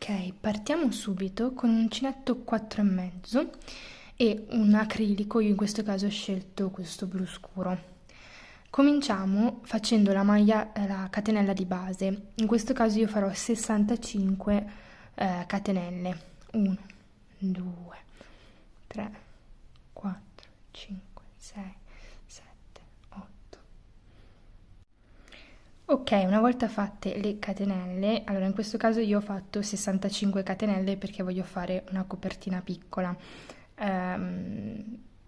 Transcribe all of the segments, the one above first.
Ok, partiamo subito con un uncinetto 4,5 e un acrilico, io in questo caso ho scelto questo blu scuro. Cominciamo facendo la catenella di base, in questo caso io farò 65 catenelle, 1, 2, 3, 4, 5, 6, 7, 8. Ok, una volta fatte le catenelle, allora in questo caso io ho fatto 65 catenelle perché voglio fare una copertina piccola.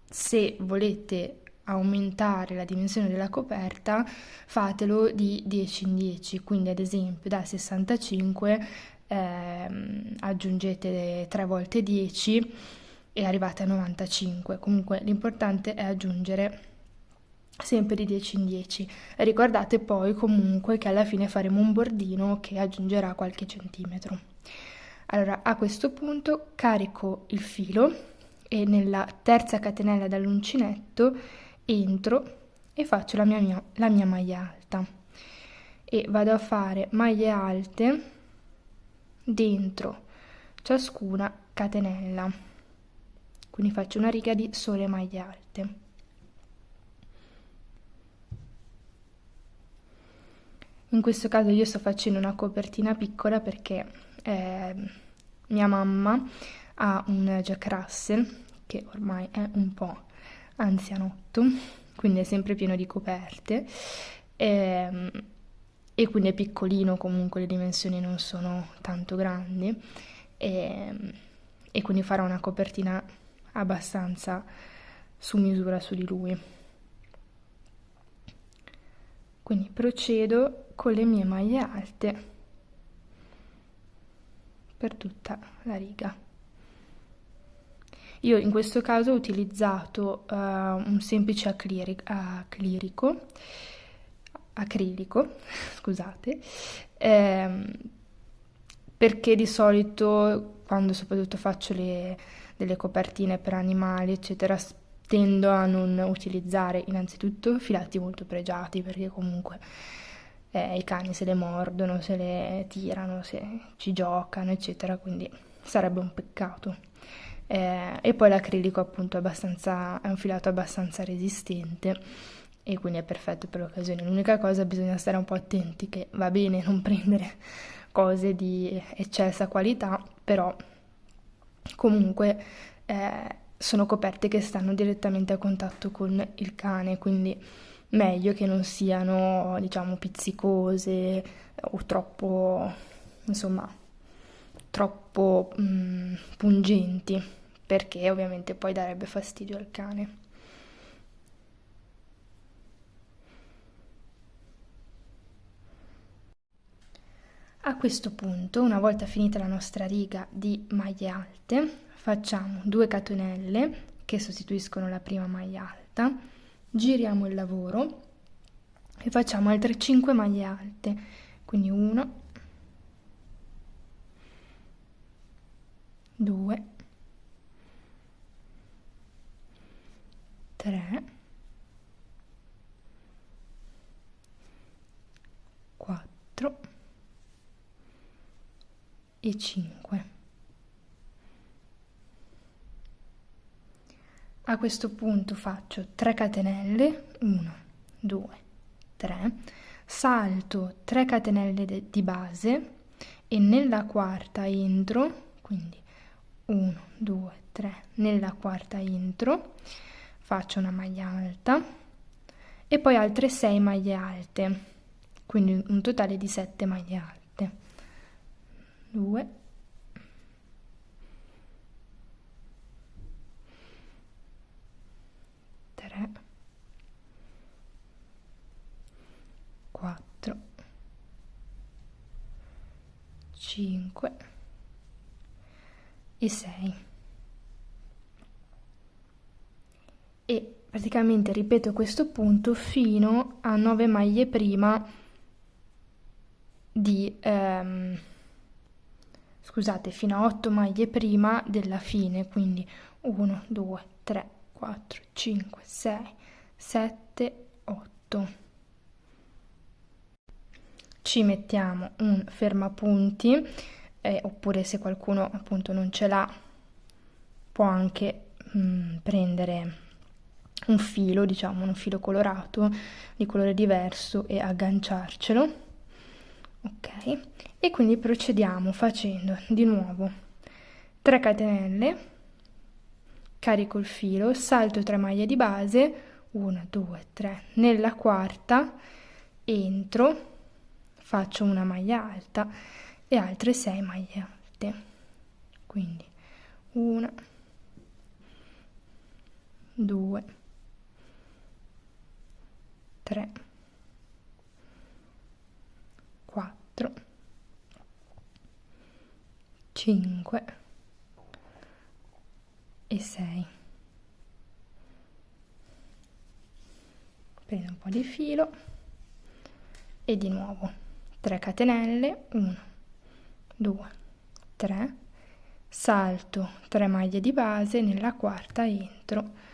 Se volete aumentare la dimensione della coperta, fatelo di 10 in 10, quindi ad esempio da 65 aggiungete 3 volte 10 e arrivate a 95. Comunque l'importante è aggiungere sempre di 10 in 10. Ricordate poi comunque che alla fine faremo un bordino che aggiungerà qualche centimetro. Allora, a questo punto carico il filo e nella terza catenella dall'uncinetto entro e faccio la mia maglia alta e vado a fare maglie alte dentro ciascuna catenella, quindi faccio una riga di sole maglie alte. In questo caso io sto facendo una copertina piccola perché mia mamma ha un Jack Russell che ormai è un po' anzianotto, quindi è sempre pieno di coperte ehm, e quindi è piccolino, comunque le dimensioni non sono tanto grandi ehm, e quindi farò una copertina abbastanza su misura su di lui. Quindi procedo con le mie maglie alte per tutta la riga. Io in questo caso ho utilizzato un semplice acrilico, scusate, ehm, perché di solito quando soprattutto faccio delle copertine per animali, eccetera, tendo a non utilizzare innanzitutto filati molto pregiati, perché comunque i cani se le mordono, se le tirano, se ci giocano, eccetera, quindi sarebbe un peccato. E poi l'acrilico appunto è un filato abbastanza resistente e quindi è perfetto per l'occasione. L'unica cosa, bisogna stare un po' attenti che va bene non prendere cose di eccessa qualità, però comunque sono coperte che stanno direttamente a contatto con il cane, quindi meglio che non siano, diciamo, pizzicose o troppo, insomma, troppo pungenti, perché ovviamente poi darebbe fastidio al cane. A questo punto, una volta finita la nostra riga di maglie alte, facciamo 2 catenelle che sostituiscono la prima maglia alta, giriamo il lavoro e facciamo altre 5 maglie alte, quindi 1, 2, 3, 4 e 5. A questo punto faccio 3 catenelle, 1, 2, 3, salto 3 catenelle di base e nella quarta entro, quindi 1, 2, 3, nella quarta entro, faccio una maglia alta e poi altre 6 maglie alte, quindi un totale di 7 maglie alte. 2, 3, 4, 5 e 6. E praticamente ripeto questo punto fino a 9 maglie prima di scusate, fino a 8 maglie prima della fine, quindi 1, 2, 3, 4, 5, 6, 7, 8. Ci mettiamo un fermapunti oppure se qualcuno appunto non ce l'ha, può anche prendere un filo, diciamo, un filo colorato di colore diverso e agganciarcelo. Ok, e quindi procediamo facendo di nuovo 3 catenelle, carico il filo, salto 3 maglie di base, 1, 2, 3, nella quarta entro, faccio una maglia alta e altre 6 maglie alte, quindi 1, 2, 3, 4, 5 e 6. Prendo un po' di filo e di nuovo 3 catenelle, 1, 2, 3, salto 3 maglie di base, nella quarta entro,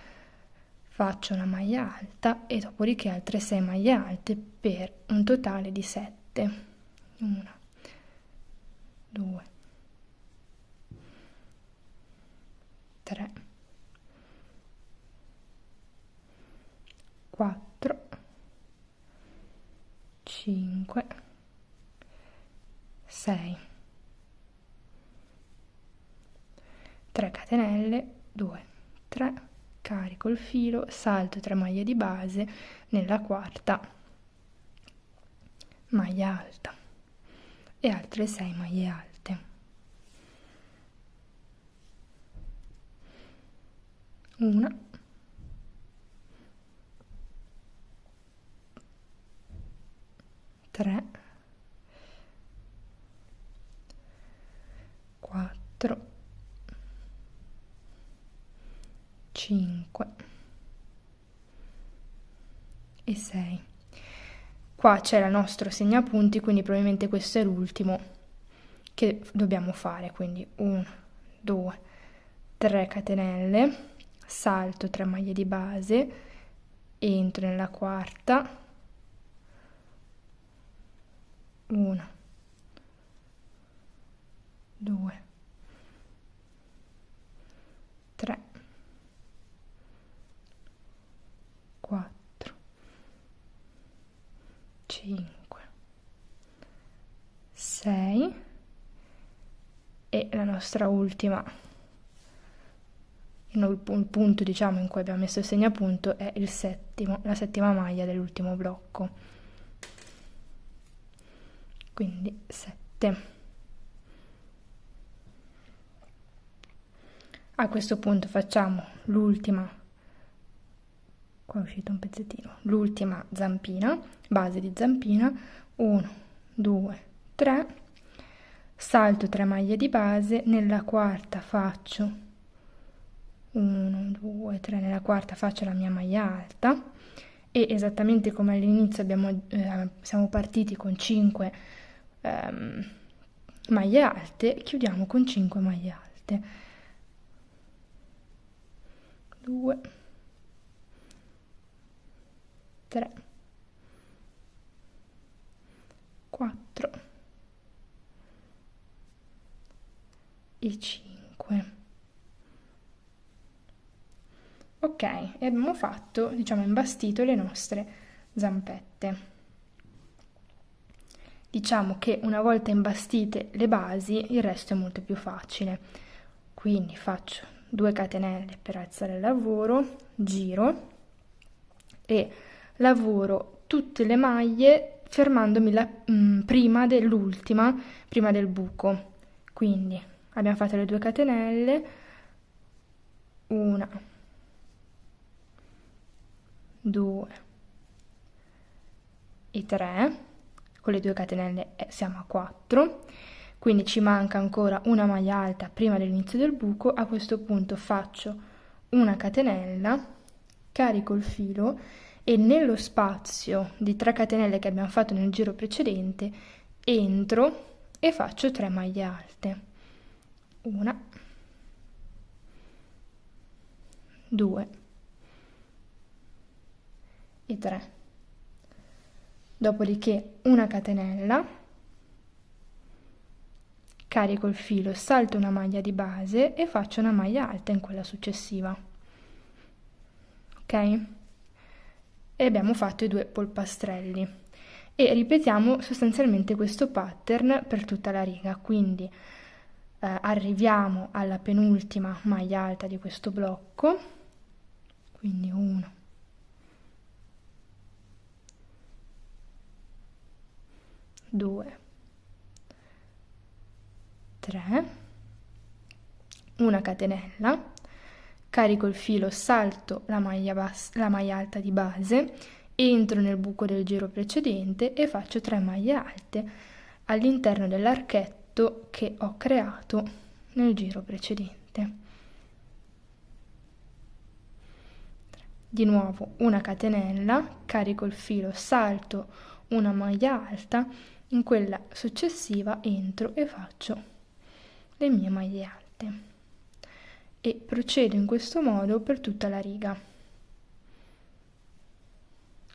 faccio una maglia alta e dopodiché altre 6 maglie alte per un totale di 7. 1, 2, 3, 4, 5, 6, 3 catenelle, 2, 3, carico il filo, salto 3 maglie di base, nella quarta maglia alta e altre 6 maglie alte. 1, 3, 4, 5 e 6. Qua c'è il nostro segnapunti, quindi probabilmente questo è l'ultimo che dobbiamo fare, quindi 1, 2, 3 catenelle, salto 3 maglie di base, entro nella quarta, 1, 2, 3, 4, 5, 6 e la nostra ultima, il punto diciamo in cui abbiamo messo il segnapunto è il settimo, la settima maglia dell'ultimo blocco, quindi 7. A questo punto facciamo l'ultima, qua è uscito un pezzettino, l'ultima zampina, base di zampina, 1, 2, 3, salto 3 maglie di base, nella quarta faccio 1, 2, 3, nella quarta faccio la mia maglia alta e esattamente come all'inizio siamo partiti con 5 maglie alte, chiudiamo con 5 maglie alte. 2, 3, 4 e 5. Ok, e abbiamo fatto, diciamo, imbastito le nostre zampette. Diciamo che una volta imbastite le basi, il resto è molto più facile. Quindi faccio 2 catenelle per alzare il lavoro, giro e lavoro tutte le maglie fermandomi prima dell'ultima, prima del buco. Quindi abbiamo fatto le 2 catenelle, 1, 2 e 3, con le 2 catenelle siamo a 4, quindi ci manca ancora una maglia alta prima dell'inizio del buco. A questo punto faccio una catenella, carico il filo e nello spazio di 3 catenelle che abbiamo fatto nel giro precedente entro e faccio 3 maglie alte, 1, 2 e 3. Dopodiché una catenella, carico il filo, salto una maglia di base e faccio una maglia alta in quella successiva. Ok? E abbiamo fatto i 2 polpastrelli e ripetiamo sostanzialmente questo pattern per tutta la riga, quindi arriviamo alla penultima maglia alta di questo blocco, quindi 1, 2, 3, una catenella, carico il filo, salto la maglia alta di base, entro nel buco del giro precedente e faccio 3 maglie alte all'interno dell'archetto che ho creato nel giro precedente. Di nuovo una catenella, carico il filo, salto una maglia alta, in quella successiva entro e faccio le mie maglie alte e procedo in questo modo per tutta la riga.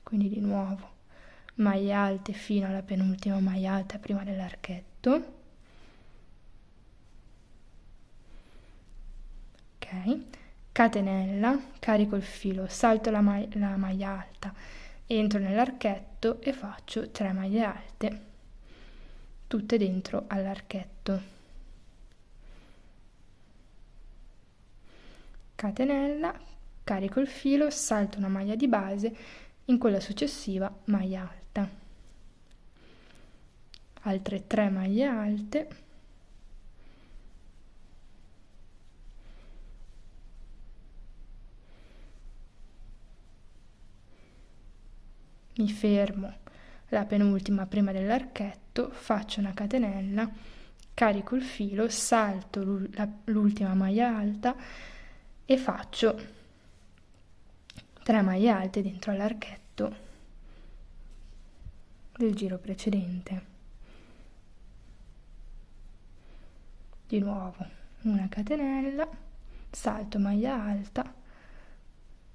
Quindi di nuovo maglie alte fino alla penultima maglia alta prima dell'archetto. Ok, catenella, carico il filo, salto la maglia alta, entro nell'archetto e faccio 3 maglie alte, tutte dentro all'archetto. Catenella, carico il filo, salto una maglia di base, in quella successiva maglia alta. Altre 3 maglie alte. Mi fermo la penultima prima dell'archetto, faccio una catenella, carico il filo, salto l'ultima maglia alta e faccio 3 maglie alte dentro all'archetto del giro precedente. Di nuovo una catenella, salto maglia alta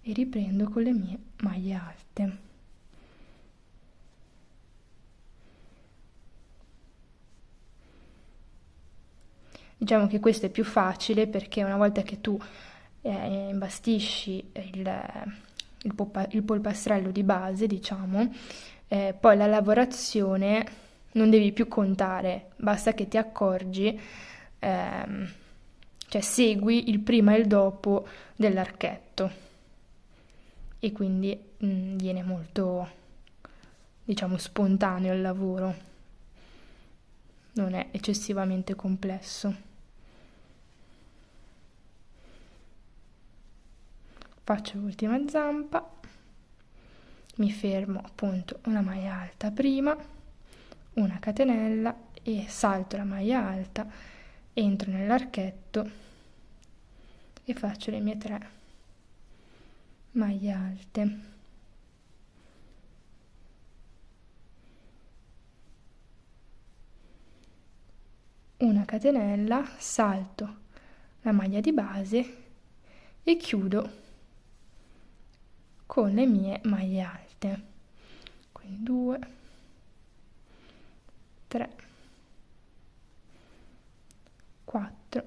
e riprendo con le mie maglie alte. Diciamo che questo è più facile perché una volta che tu imbastisci il polpastrello di base, diciamo, poi la lavorazione non devi più contare, basta che ti accorgi, cioè segui il prima e il dopo dell'archetto e quindi viene molto, diciamo, spontaneo il lavoro, non è eccessivamente complesso. Faccio l'ultima zampa, mi fermo appunto una maglia alta prima, una catenella e salto la maglia alta, entro nell'archetto e faccio le mie 3 maglie alte. Una catenella, salto la maglia di base e chiudo con le mie maglie alte, quindi 2, 3, 4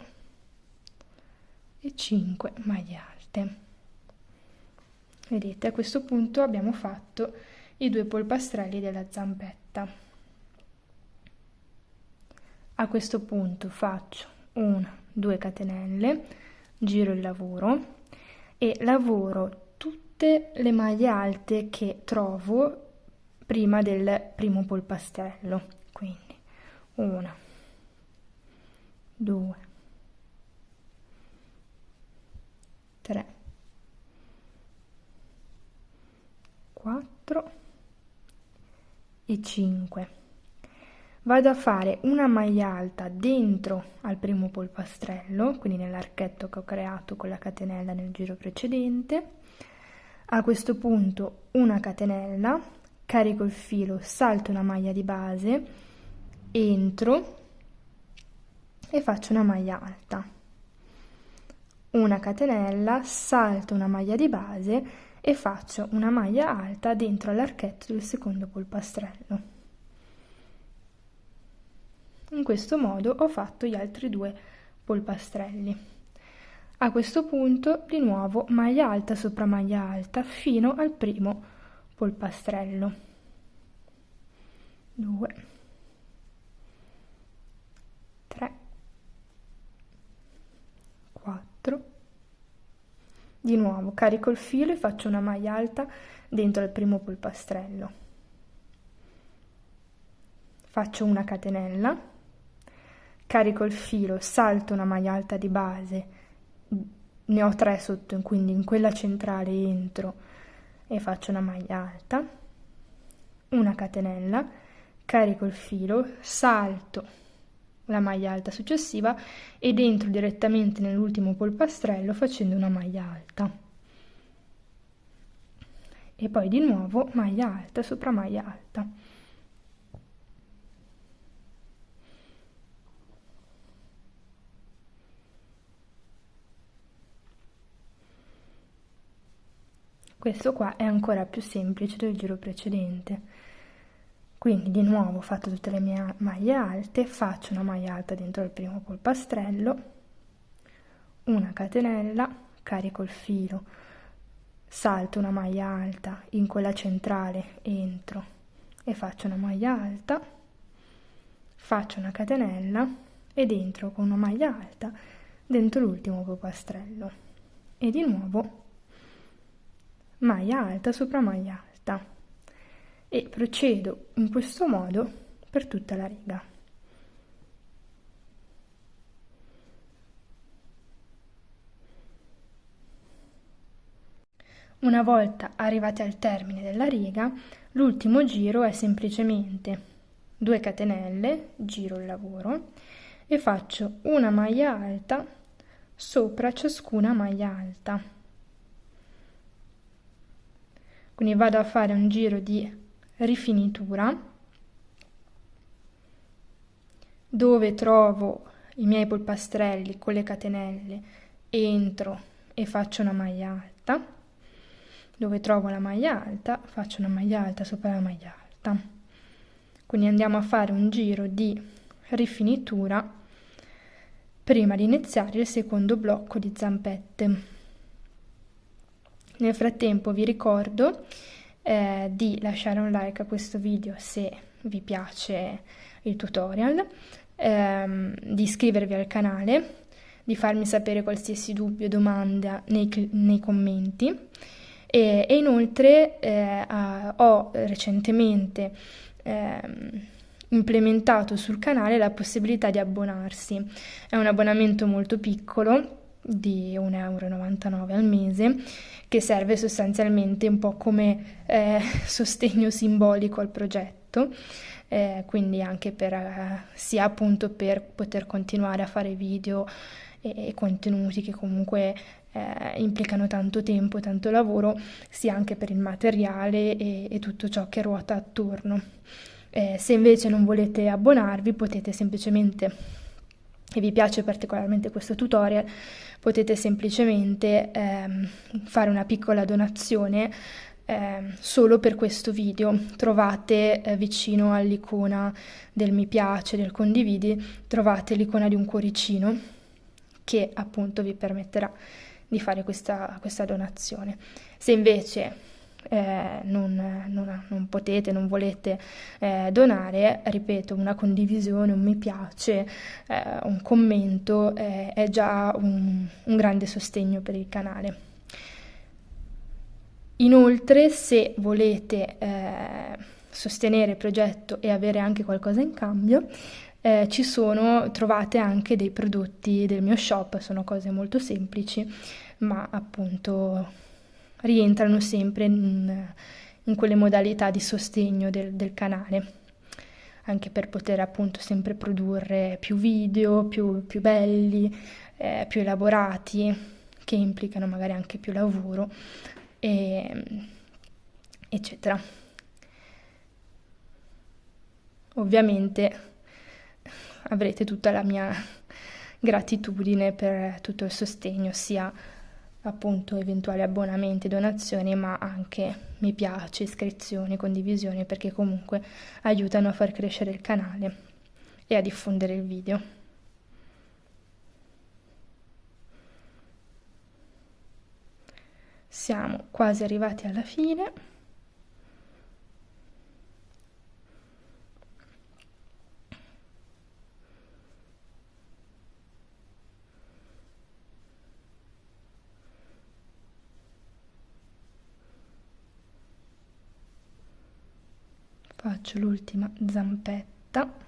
e 5 maglie alte. Vedete, a questo punto abbiamo fatto i 2 polpastrelli della zampetta. A questo punto faccio 1, 2 catenelle, giro il lavoro e lavoro tutte le maglie alte che trovo prima del primo polpastrello, quindi 1, 2, 3, 4 e 5. Vado a fare una maglia alta dentro al primo polpastrello, quindi nell'archetto che ho creato con la catenella nel giro precedente. A questo punto una catenella, carico il filo, salto una maglia di base, entro e faccio una maglia alta. Una catenella, salto una maglia di base e faccio una maglia alta dentro all'archetto del secondo polpastrello. In questo modo ho fatto gli altri 2 polpastrelli. A questo punto di nuovo maglia alta sopra maglia alta fino al primo polpastrello. 2, 3, 4. Di nuovo carico il filo e faccio una maglia alta dentro il primo polpastrello. Faccio una catenella, carico il filo, salto una maglia alta di base, ne ho 3 sotto, quindi in quella centrale entro e faccio una maglia alta, una catenella, carico il filo, salto la maglia alta successiva ed entro direttamente nell'ultimo polpastrello facendo una maglia alta. E poi di nuovo maglia alta sopra maglia alta. Questo qua è ancora più semplice del giro precedente. Quindi di nuovo ho fatto tutte le mie maglie alte, faccio una maglia alta dentro il primo polpastrello, una catenella, carico il filo, salto una maglia alta, in quella centrale entro e faccio una maglia alta, faccio una catenella ed entro con una maglia alta dentro l'ultimo polpastrello e di nuovo maglia alta sopra maglia alta e procedo in questo modo per tutta la riga. Una volta arrivati al termine della riga, l'ultimo giro è semplicemente 2 catenelle, giro il lavoro e faccio una maglia alta sopra ciascuna maglia alta. Quindi vado a fare un giro di rifinitura dove trovo i miei polpastrelli con le catenelle, entro e faccio una maglia alta, dove trovo la maglia alta faccio una maglia alta sopra la maglia alta. Quindi andiamo a fare un giro di rifinitura prima di iniziare il secondo blocco di zampette. Nel frattempo vi ricordo di lasciare un like a questo video se vi piace il tutorial, di iscrivervi al canale, di farmi sapere qualsiasi dubbio o domanda nei commenti e inoltre ho recentemente implementato sul canale la possibilità di abbonarsi. È un abbonamento molto piccolo di 1,99 € al mese che serve sostanzialmente un po' come sostegno simbolico al progetto, quindi anche per sia appunto per poter continuare a fare video e contenuti che comunque implicano tanto tempo, tanto lavoro, sia anche per il materiale e tutto ciò che ruota attorno. Se invece non volete abbonarvi, potete semplicemente, e vi piace particolarmente questo tutorial, potete semplicemente fare una piccola donazione solo per questo video. Trovate vicino all'icona del mi piace, del condividi, trovate l'icona di un cuoricino che appunto vi permetterà di fare questa donazione. Se invece non potete, non volete donare, ripeto, una condivisione, un mi piace, un commento è già un grande sostegno per il canale. Inoltre, se volete sostenere il progetto e avere anche qualcosa in cambio, trovate anche dei prodotti del mio shop, sono cose molto semplici, ma appunto rientrano sempre in quelle modalità di sostegno del canale, anche per poter appunto sempre produrre più video, più belli, più elaborati, che implicano magari anche più lavoro, eccetera. Ovviamente avrete tutta la mia gratitudine per tutto il sostegno, sia appunto eventuali abbonamenti, donazioni, ma anche mi piace, iscrizioni, condivisioni, perché comunque aiutano a far crescere il canale e a diffondere il video. Siamo quasi arrivati alla fine. Faccio l'ultima zampetta.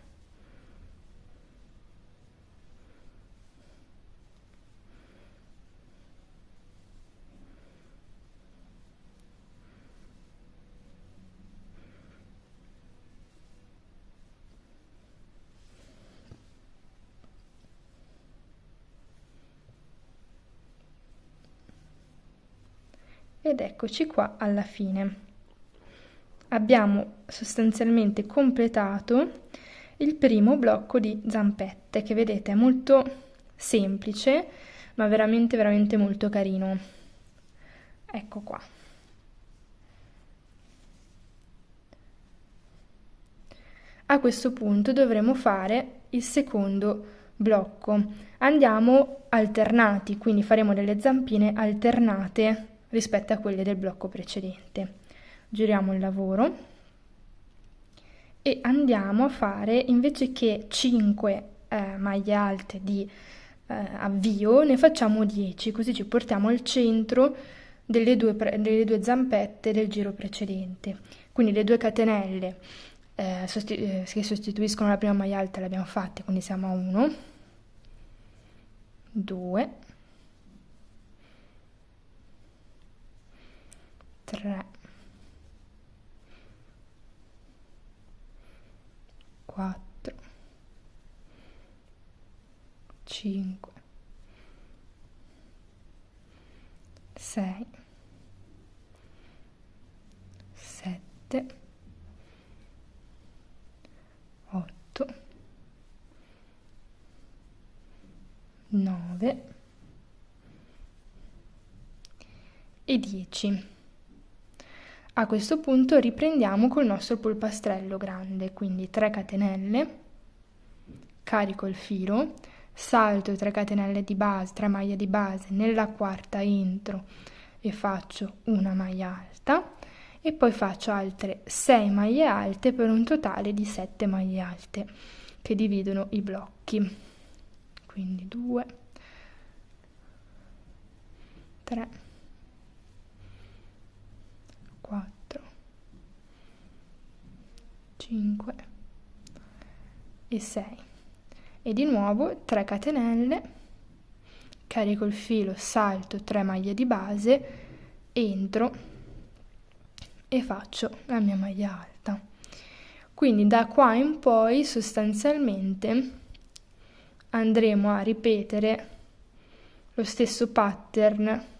Ed eccoci qua alla fine. Abbiamo sostanzialmente completato il primo blocco di zampette, che vedete è molto semplice, ma veramente veramente molto carino. Ecco qua. A questo punto dovremo fare il secondo blocco. Andiamo alternati, quindi faremo delle zampine alternate rispetto a quelle del blocco precedente. Giriamo il lavoro e andiamo a fare, invece che 5 maglie alte di avvio, ne facciamo 10, così ci portiamo al centro delle due zampette del giro precedente. Quindi le 2 catenelle che sostituiscono la prima maglia alta le abbiamo fatte, quindi siamo a 1, 2, 3, 4, 5, 6, 7, 8, 9 e 10. A questo punto riprendiamo col nostro polpastrello grande, quindi 3 catenelle, carico il filo, salto 3 catenelle di base, 3 maglie di base, nella quarta entro e faccio una maglia alta e poi faccio altre 6 maglie alte per un totale di 7 maglie alte che dividono i blocchi. Quindi 2, 3, 4, 5 e 6 e di nuovo 3 catenelle, carico il filo, salto 3 maglie di base, entro e faccio la mia maglia alta. Quindi da qua in poi sostanzialmente andremo a ripetere lo stesso pattern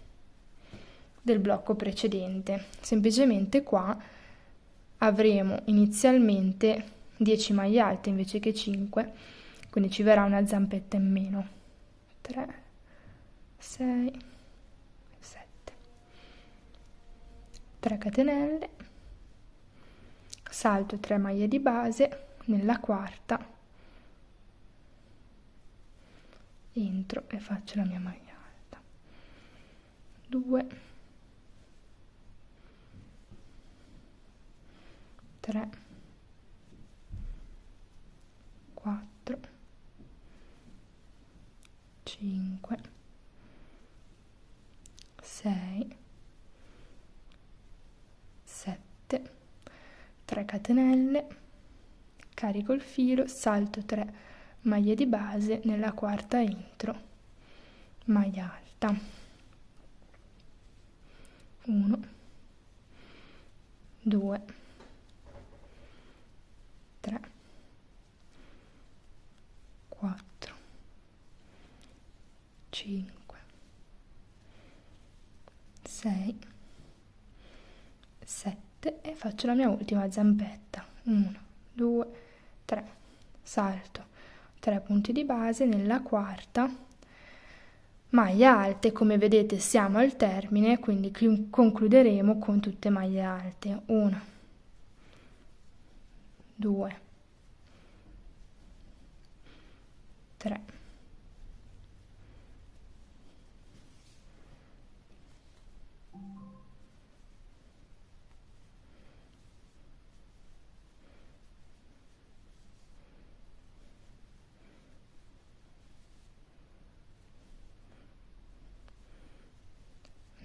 del blocco precedente, semplicemente qua avremo inizialmente 10 maglie alte invece che 5, quindi ci verrà una zampetta in meno. 3, 6, 7, 3 catenelle, salto 3 maglie di base, nella quarta entro e faccio la mia maglia alta. 2, 3, 4, 5, 6, 7, 3 catenelle, carico il filo, salto 3 maglie di base, nella quarta entro, maglia alta. 1, 2, 3, 4, 5, 6, 7 e faccio la mia ultima zampetta. 1, 2, 3, salto 3 punti di base, nella quarta maglia alte. Come vedete siamo al termine, quindi concluderemo con tutte maglie alte. 1, 2, 3,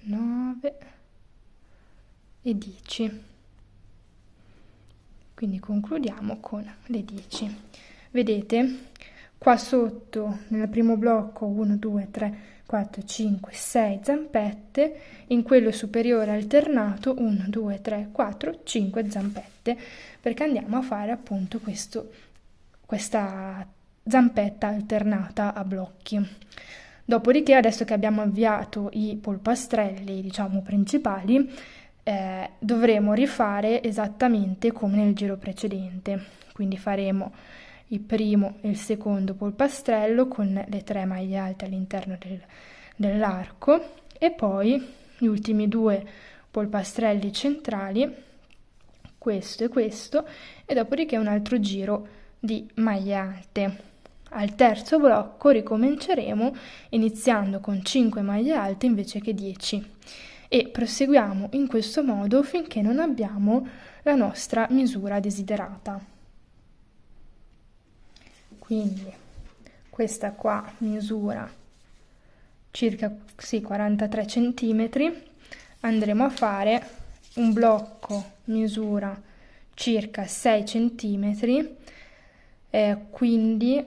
9 e 10. Quindi concludiamo con le 10. Vedete? Qua sotto nel primo blocco 1, 2, 3, 4, 5, 6 zampette, in quello superiore alternato 1, 2, 3, 4, 5 zampette, perché andiamo a fare appunto questa zampetta alternata a blocchi. Dopodiché, adesso che abbiamo avviato i polpastrelli, diciamo, principali, dovremo rifare esattamente come nel giro precedente. Quindi faremo il primo e il secondo polpastrello con le 3 maglie alte all'interno dell'arco e poi gli ultimi 2 polpastrelli centrali, questo e dopodiché un altro giro di maglie alte. Al terzo blocco ricominceremo iniziando con 5 maglie alte invece che 10 e proseguiamo in questo modo finché non abbiamo la nostra misura desiderata. Quindi questa qua misura circa 43 centimetri, andremo a fare un blocco misura circa 6 centimetri, quindi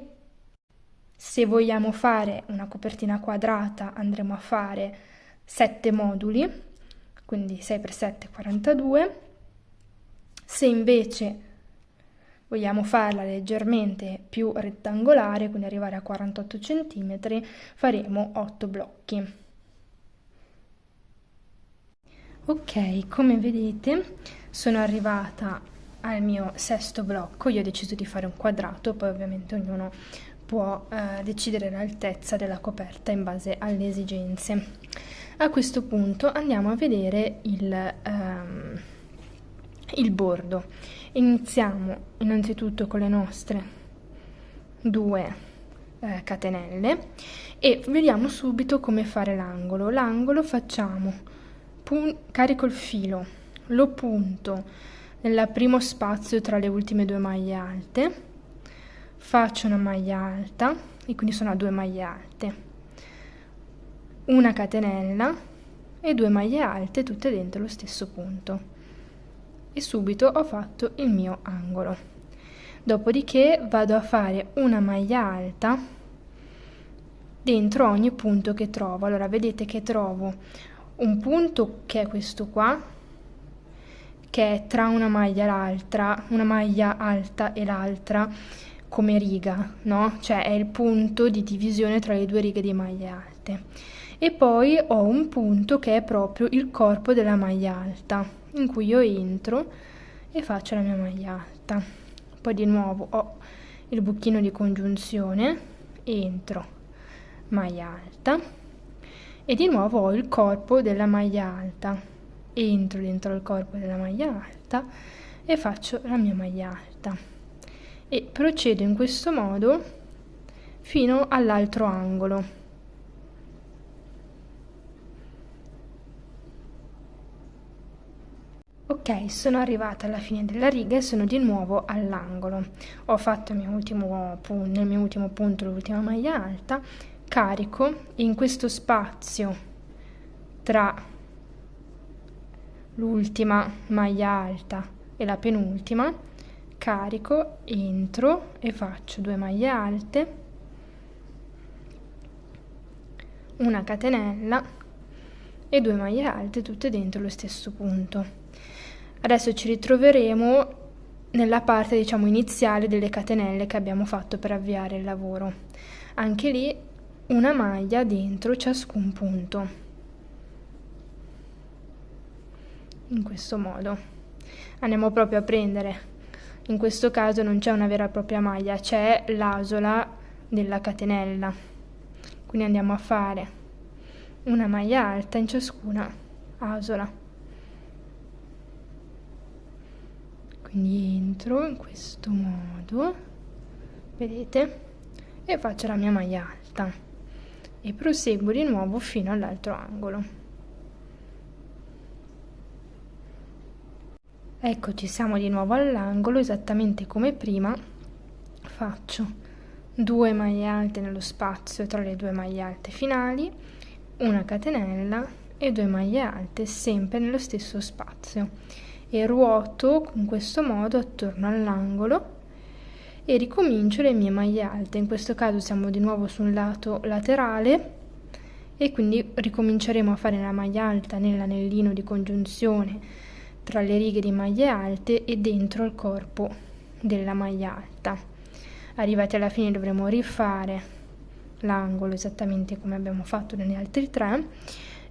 se vogliamo fare una copertina quadrata andremo a fare 7 moduli, quindi 6 per 7 42. Se invece vogliamo farla leggermente più rettangolare, quindi arrivare a 48 cm, faremo 8 blocchi. Ok, come vedete sono arrivata al mio sesto blocco. Io ho deciso di fare un quadrato, poi ovviamente ognuno può decidere l'altezza della coperta in base alle esigenze. A questo punto andiamo a vedere il bordo. Iniziamo innanzitutto con le nostre 2 catenelle e vediamo subito come fare l'angolo. L'angolo facciamo, carico il filo, lo punto nel primo spazio tra le ultime 2 maglie alte, faccio una maglia alta e quindi sono a 2 maglie alte, una catenella e 2 maglie alte tutte dentro lo stesso punto e subito ho fatto il mio angolo. Dopodiché vado a fare una maglia alta dentro ogni punto che trovo. Allora vedete che trovo un punto che è questo qua, che è tra una maglia alta e l'altra come riga, no? Cioè è il punto di divisione tra le 2 righe di maglie alte. E poi ho un punto che è proprio il corpo della maglia alta, in cui io entro e faccio la mia maglia alta. Poi di nuovo ho il buchino di congiunzione, entro, maglia alta e di nuovo ho il corpo della maglia alta, entro dentro il corpo della maglia alta e faccio la mia maglia alta e procedo in questo modo fino all'altro angolo. Ok, sono arrivata alla fine della riga e sono di nuovo all'angolo. Ho fatto nel mio ultimo punto l'ultima maglia alta, carico e in questo spazio tra l'ultima maglia alta e la penultima, carico, entro e faccio 2 maglie alte, una catenella e 2 maglie alte tutte dentro lo stesso punto. Adesso ci ritroveremo nella parte, diciamo, iniziale delle catenelle che abbiamo fatto per avviare il lavoro. Anche lì una maglia dentro ciascun punto. In questo modo. Andiamo proprio a prendere. In questo caso non c'è una vera e propria maglia, c'è l'asola della catenella. Quindi andiamo a fare una maglia alta in ciascuna asola. Quindi entro in questo modo, vedete, e faccio la mia maglia alta e proseguo di nuovo fino all'altro angolo. Eccoci, siamo di nuovo all'angolo, esattamente come prima. Faccio 2 maglie alte nello spazio tra le 2 maglie alte finali, una catenella e 2 maglie alte sempre nello stesso spazio e ruoto in questo modo attorno all'angolo e ricomincio le mie maglie alte. In questo caso siamo di nuovo sul lato laterale e quindi ricominceremo a fare la maglia alta nell'anellino di congiunzione tra le righe di maglie alte e dentro il corpo della maglia alta. Arrivati alla fine dovremo rifare l'angolo esattamente come abbiamo fatto negli altri 3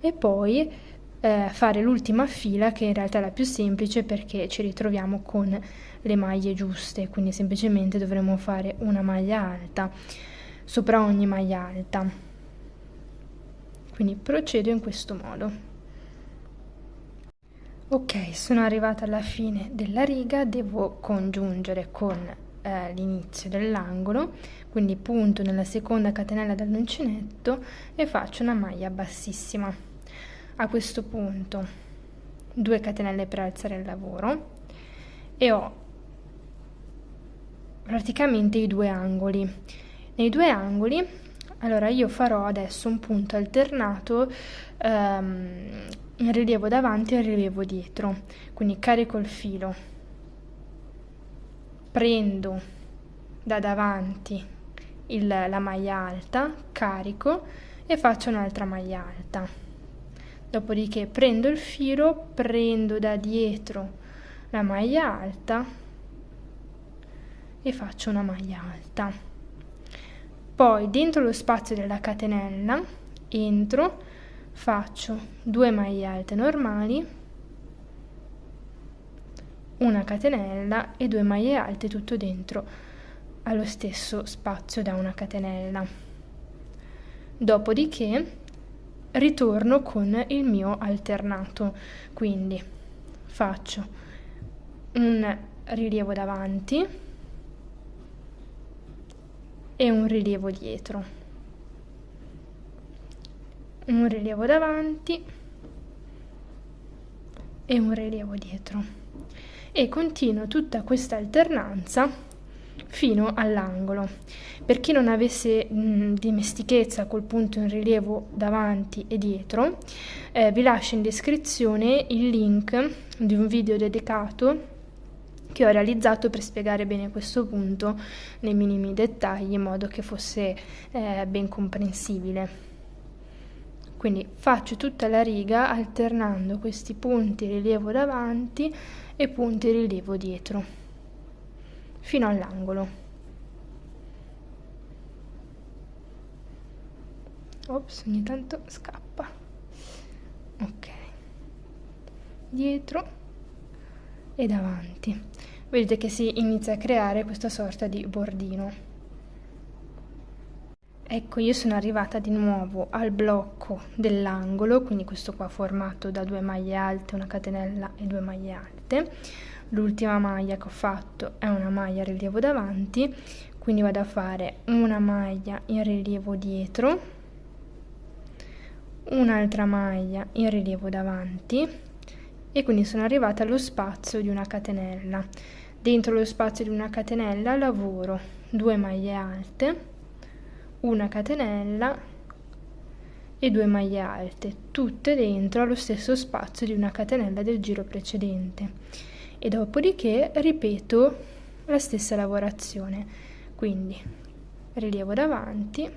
e poi fare l'ultima fila, che in realtà è la più semplice perché ci ritroviamo con le maglie giuste, quindi semplicemente dovremo fare una maglia alta sopra ogni maglia alta. Quindi procedo in questo modo. Ok, sono arrivata alla fine della riga, devo congiungere con l'inizio dell'angolo, quindi punto nella seconda catenella dall'uncinetto e faccio una maglia bassissima. A questo punto 2 catenelle per alzare il lavoro e ho praticamente i 2 angoli. Nei 2 angoli, allora io farò adesso un punto alternato in rilievo davanti e in rilievo dietro, quindi carico il filo, prendo da davanti la maglia alta, carico e faccio un'altra maglia alta, dopodiché prendo il filo, prendo da dietro la maglia alta e faccio una maglia alta, poi dentro lo spazio della catenella entro, faccio 2 maglie alte normali, una catenella e 2 maglie alte tutto dentro allo stesso spazio da una catenella. Dopodiché ritorno con il mio alternato, quindi faccio un rilievo davanti e un rilievo dietro, un rilievo davanti e un rilievo dietro e continuo tutta questa alternanza fino all'angolo. Per chi non avesse dimestichezza col punto in rilievo davanti e dietro, vi lascio in descrizione il link di un video dedicato che ho realizzato per spiegare bene questo punto nei minimi dettagli in modo che fosse ben comprensibile. Quindi faccio tutta la riga alternando questi punti rilievo davanti e punti rilievo dietro fino all'angolo. Ops, ogni tanto scappa. Ok, dietro e davanti. Vedete che si inizia a creare questa sorta di bordino. Ecco, io sono arrivata di nuovo al blocco dell'angolo, quindi questo qua formato da 2 maglie alte, una catenella e 2 maglie alte. L'ultima maglia che ho fatto è una maglia a rilievo davanti, quindi vado a fare una maglia in rilievo dietro, un'altra maglia in rilievo davanti e quindi sono arrivata allo spazio di una catenella. Dentro lo spazio di una catenella lavoro 2 maglie alte, una catenella e 2 maglie alte, tutte dentro allo stesso spazio di una catenella del giro precedente e dopodiché ripeto la stessa lavorazione, quindi rilievo davanti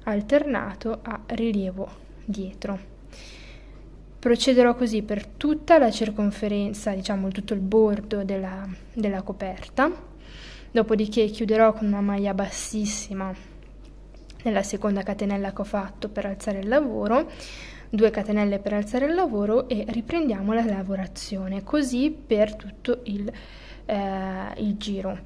alternato a rilievo dietro. Procederò così per tutta la circonferenza, diciamo tutto il bordo della coperta, dopodiché chiuderò con una maglia bassissima nella seconda catenella che ho fatto per alzare il lavoro, 2 catenelle per alzare il lavoro e riprendiamo la lavorazione, così per tutto il giro.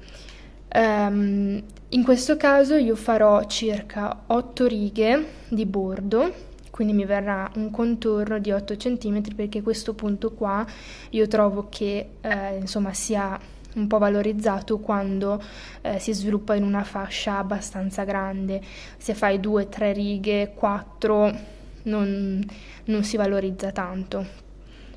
In questo caso io farò circa 8 righe di bordo, quindi mi verrà un contorno di 8 cm perché questo punto qua io trovo che insomma sia un po' valorizzato quando si sviluppa in una fascia abbastanza grande. Se fai 2-3 righe, 4, non si valorizza tanto.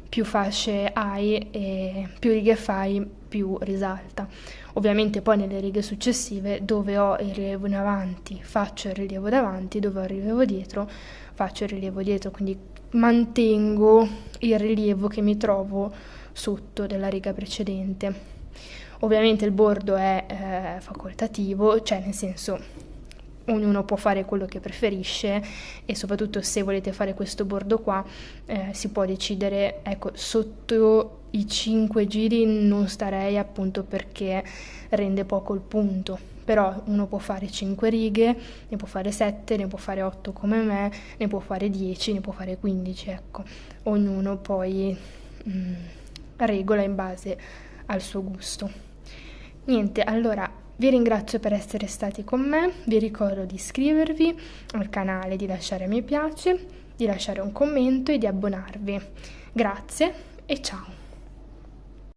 Più fasce hai e più righe fai, più risalta. Ovviamente poi nelle righe successive, dove ho il rilievo in avanti, faccio il rilievo davanti, dove ho il rilievo dietro, faccio il rilievo dietro, quindi mantengo il rilievo che mi trovo sotto della riga precedente. Ovviamente il bordo è facoltativo, cioè nel senso ognuno può fare quello che preferisce, e soprattutto se volete fare questo bordo qua si può decidere, ecco, sotto i 5 giri non starei, appunto perché rende poco il punto. Però uno può fare 5 righe, ne può fare 7, ne può fare 8 come me, ne può fare 10, ne può fare 15, ecco. Ognuno poi regola in base al suo gusto. Niente, allora vi ringrazio per essere stati con me, vi ricordo di iscrivervi al canale, di lasciare mi piace, di lasciare un commento e di abbonarvi. Grazie e ciao!